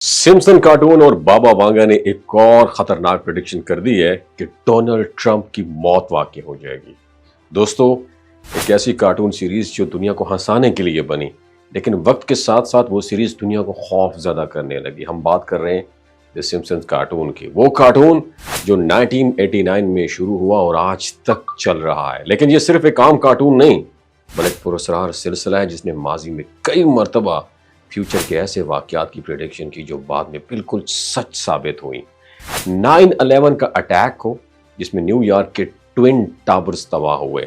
Simpson cartoon और बाबा वांगा ने एक और खतरनाक प्रेडिक्शन कर दी है कि डोनाल्ड ट्रंप की मौत वाकई हो जाएगी। दोस्तों, एक ऐसी कार्टून सीरीज जो दुनिया को हंसाने के लिए बनी, लेकिन वक्त के साथ साथ वो सीरीज दुनिया को खौफ ज़्यादा करने लगी। हम बात कर रहे हैं द सिम्पसन कार्टून की, वो कार्टून जो 1989 में शुरू हुआ और आज तक चल रहा है। लेकिन ये सिर्फ एक आम कार्टून नहीं, बल्कि पुरस्कार सिलसिला है जिसने माजी में कई मरतबा फ्यूचर के ऐसे वाकयात की प्रेडिक्शन की जो बाद में बिल्कुल सच साबित हुई। 9/11 का अटैक हो जिसमें न्यूयॉर्क के ट्विन टावर्स तबाह हुए,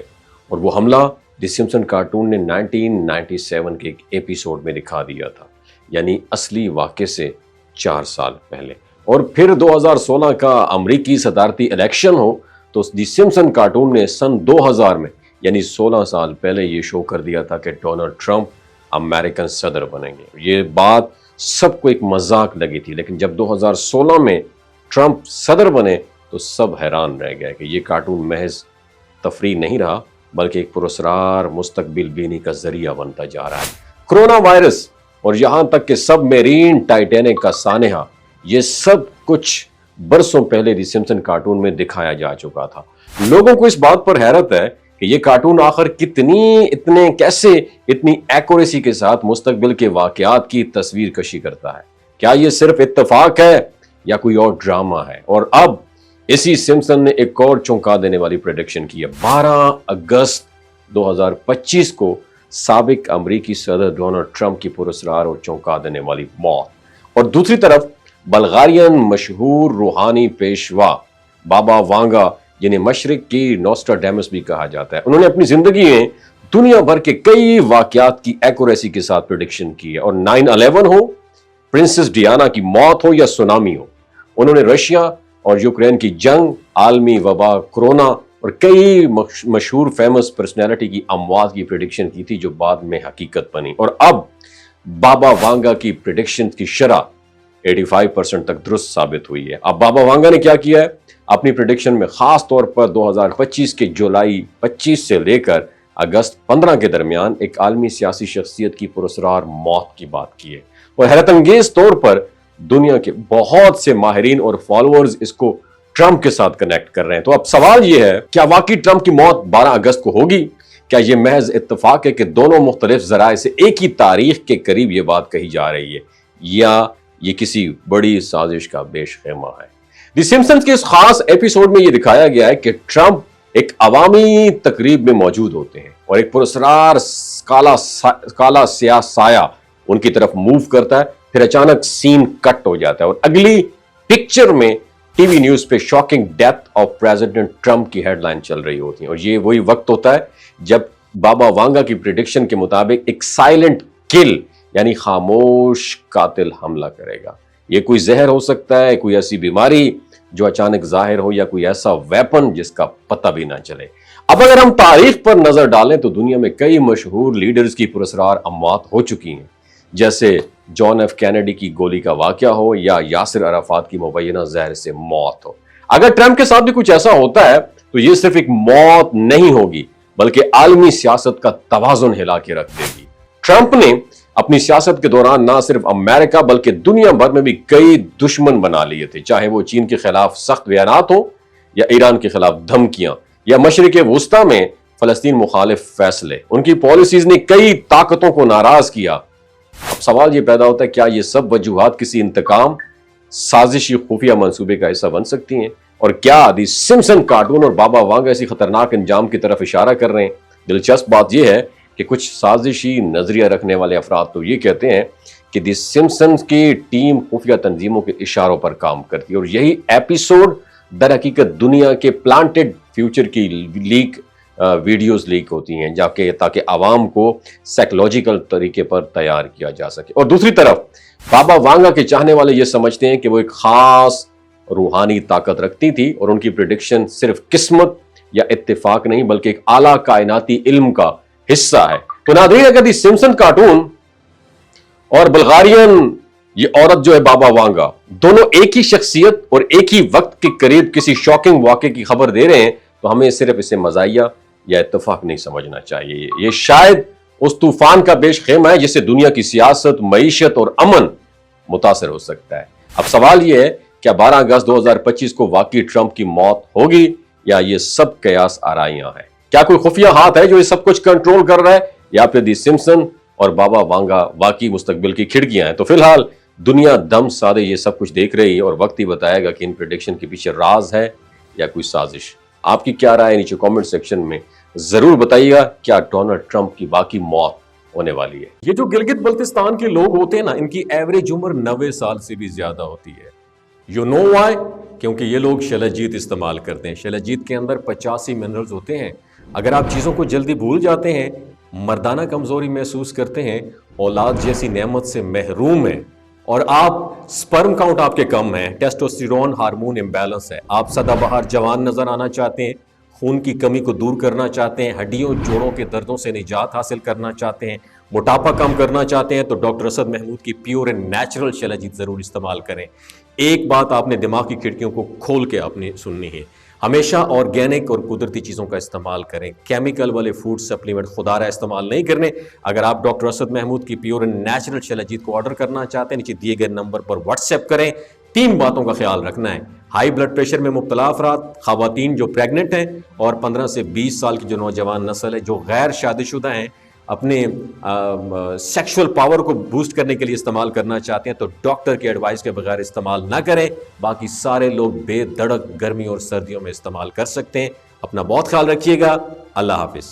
और वो हमला द सिम्पसन कार्टून ने 1997 के एक एपिसोड में दिखा दिया था, यानी असली वाक़े से 4 साल पहले। और फिर 2016 का अमरीकी सदारती इलेक्शन हो तो द सिम्पसन कार्टून ने सन 2000 में, यानी 16 साल पहले, ये शो कर दिया था कि डोनाल्ड ट्रंप अमेरिकन सदर बनेंगे। ये बात सबको एक मजाक लगी थी, लेकिन जब 2016 में ट्रंप सदर बने तो सब हैरान रह गए कि ये कार्टून महज तफरीह नहीं रहा, बल्कि एक पुरस्कार मुस्तकबिल बीनी का जरिया बनता जा रहा है। कोरोना वायरस और यहाँ तक कि सब मेरीन टाइटैनिक का सानेहा, ये सब कुछ बरसों पहले द सिम्पसन कार्टून में दिखाया जा चुका था। लोगों को इस बात पर हैरत है कि ये कार्टून आखिर इतनी एक्यूरेसी के साथ मुस्तकबिल के वाकयात की तस्वीर कशी करता है। क्या ये सिर्फ इत्तेफाक है या कोई और ड्रामा है? और अब इसी सिम्पसन ने एक और चौंका देने वाली प्रेडिक्शन की है। 12 अगस्त 2025 को साबिक अमरीकी सदर डोनाल्ड ट्रंप की पुरस्कार और चौंका देने वाली मौत। और दूसरी तरफ बल्गारियन मशहूर रूहानी पेशवा बाबा वांगा, जिन्हें मशरिक की नोस्ट्राडेमस भी कहा जाता है, उन्होंने अपनी जिंदगी में दुनिया भर के कई वाकयात की एक्यूरेसी के साथ प्रेडिक्शन की है। और 9/11 हो, प्रिंसेस डियाना की मौत हो या सुनामी हो, उन्होंने रशिया और यूक्रेन की जंग, आलमी वबा, कोरोना और कई मशहूर फेमस पर्सनैलिटी की अमवात की प्रेडिक्शन की थी, जो बाद में हकीकत बनी। और अब बाबा वांगा की प्रेडिक्शन की शरह 85% तक दुरुस्त साबित हुई है। अब बाबा वांगा ने क्या किया है? अपनी प्रेडिक्शन में खास तौर पर 2025 के जुलाई 25 से लेकर अगस्त 15 के दरमियान एक आलमी सियासी शख्सियत की पुरस्कार मौत की बात की है। और हैरत अंगेज तौर पर दुनिया के बहुत से माहिरीन और फॉलोअर्स इसको ट्रंप के साथ कनेक्ट कर रहे हैं। तो अब सवाल यह है, क्या वाकई ट्रंप की मौत 12 अगस्त को होगी? क्या यह महज इत्तेफाक है कि दोनों मुख्तलिफ जराए से एक ही तारीख के करीब यह बात कही जा रही है, या ये किसी बड़ी साजिश का बेशखेमा है? द सिम्पसन्स के इस खास एपिसोड में यह दिखाया गया है कि ट्रंप एक अवामी तकरीब में मौजूद होते हैं और एक पुरस्कार काला स्याह साया उनकी तरफ मूव करता है। फिर अचानक सीन कट हो जाता है और अगली पिक्चर में टीवी न्यूज पे shocking death of president Trump की हेडलाइन चल रही होती है। और ये वही वक्त होता है जब बाबा वांगा की प्रेडिक्शन के मुताबिक एक साइलेंट किल, यानी खामोश कातिल हमला करेगा। ये कोई जहर हो सकता है, कोई ऐसी बीमारी जो अचानक जाहिर हो, या कोई ऐसा वेपन जिसका पता भी ना चले। अब अगर हम तारीख पर नजर डालें तो दुनिया में कई मशहूर लीडर्स की पुरस्कार अमवात हो चुकी हैं, जैसे जॉन एफ कैनेडी की गोली का वाकया हो या यासिर अराफात की मुबैना जहर से मौत हो। अगर ट्रंप के साथ भी कुछ ऐसा होता है तो ये सिर्फ एक मौत नहीं होगी, बल्कि आलमी सियासत का तवाजुन हिला के रख देगी। ट्रंप ने अपनी सियासत के दौरान ना सिर्फ अमेरिका बल्कि दुनिया भर में भी कई दुश्मन बना लिए थे, चाहे वो चीन के खिलाफ सख्त बयानात हो, या ईरान के खिलाफ धमकियां, या मशरिक वुस्ता में फलस्तीन मुखालिफ फैसले। उनकी पॉलिसीज ने कई ताकतों को नाराज किया। अब सवाल ये पैदा होता है, क्या ये सब वजूहात किसी इंतकाम, साजिशी, खुफिया मंसूबे का हिस्सा बन सकती हैं? और क्या द सिम्पसन कार्टून और बाबा वांगा ऐसी खतरनाक अंजाम की तरफ इशारा कर रहे हैं? दिलचस्प बात यह है कि कुछ साजिशी नजरिया रखने वाले अफराद तो ये कहते हैं कि द सिम्पसन्स की टीम खुफिया तंजीमों के इशारों पर काम करती है, और यही एपिसोड दर हकीकत दुनिया के प्लांटेड फ्यूचर की वीडियोस लीक होती हैं, जाके ताकि आवाम को साइकोलॉजिकल तरीके पर तैयार किया जा सके। और दूसरी तरफ बाबा वांगा के चाहने वाले ये समझते हैं कि वो एक खास रूहानी ताकत रखती थी और उनकी प्रेडिक्शन सिर्फ किस्मत या इत्तेफाक नहीं, बल्कि एक आला कायनाती इल्म का हिस्सा है। तो नाज़रीन, अगर दी सिम्पसन कार्टून और बल्गारियन ये औरत जो है बाबा वांगा, दोनों एक ही शख्सियत और एक ही वक्त के करीब किसी शॉकिंग वाक़े की खबर दे रहे हैं, तो हमें सिर्फ इसे मज़ाहिया या इत्तेफाक नहीं समझना चाहिए। ये शायद उस तूफान का पेश खेमा है जिससे दुनिया की सियासत, मईशत और अमन متاثر ہو سکتا ہے۔ اب سوال یہ ہے کیا 12 اگست 2025 کو واقعی ٹرمپ کی موت ہوگی یا یہ سب قیاس آرائیاں ہیں؟ کیا کوئی خفیہ ہاتھ ہے جو یہ سب کچھ کنٹرول کر رہا ہے یا پھر دی سمپسن اور بابا وانگا واقعی مستقبل کی کھڑکیاں ہیں؟ تو فی الحال دنیا دم سادے یہ سب کچھ دیکھ رہی ہے اور وقت ہی بتائے گا کہ ان پریڈکشن کے پیچھے راز ہے یا کوئی سازش۔ آپ کی کیا رائے نیچے کامنٹ سیکشن میں ضرور بتائیے گا، کیا ڈونلڈ ٹرمپ کی واقعی موت ہونے والی ہے؟ یہ جو گلگت بلتستان کے لوگ ہوتے ہیں نا، ان کی ایوریج عمر 90 سال سے بھی زیادہ ہوتی ہے۔ You know why? کیونکہ یہ لوگ شلجیت استعمال کرتے ہیں۔ شلجیت کے اندر 85 منرلز ہوتے ہیں۔ اگر آپ چیزوں کو جلدی بھول جاتے ہیں، مردانہ کمزوری محسوس کرتے ہیں، اولاد جیسی نعمت سے محروم ہیں، اور آپ سپرم کاؤنٹ آپ کے کم ہیں، ٹیسٹوسٹیرون ہارمون امبیلنس ہے، آپ سدا بہار جوان نظر آنا چاہتے ہیں، خون کی کمی کو دور کرنا چاہتے ہیں، ہڈیوں جوڑوں کے دردوں سے نجات حاصل کرنا چاہتے ہیں، موٹاپا کم کرنا چاہتے ہیں، تو ڈاکٹر اسد محمود کی پیور اینڈ نیچرل شلجیت ضرور استعمال کریں۔ ایک بات آپ نے دماغ کی کھڑکیوں کو کھول کے آپ نے سننی ہے، ہمیشہ آرگینک اور قدرتی چیزوں کا استعمال کریں، کیمیکل والے فوڈ سپلیمنٹ خدارہ استعمال نہیں کرنے۔ اگر آپ ڈاکٹر اسد محمود کی پیور اینڈ نیچرل شلجیت کو آرڈر کرنا چاہتے ہیں، نیچے دیے گئے نمبر پر واٹس ایپ کریں۔ 3 باتوں کا خیال رکھنا ہے: ہائی بلڈ پریشر میں مبتلا افراد، خواتین جو پریگننٹ ہیں، اور 15 سے 20 سال کی جو نوجوان نسل ہے جو غیر شادی شدہ ہیں، اپنے سیکشول پاور کو بوسٹ کرنے کے لیے استعمال کرنا چاہتے ہیں تو ڈاکٹر کی ایڈوائس کے بغیر استعمال نہ کریں۔ باقی سارے لوگ بے دھڑک گرمی اور سردیوں میں استعمال کر سکتے ہیں۔ اپنا بہت خیال رکھیے گا۔ اللہ حافظ۔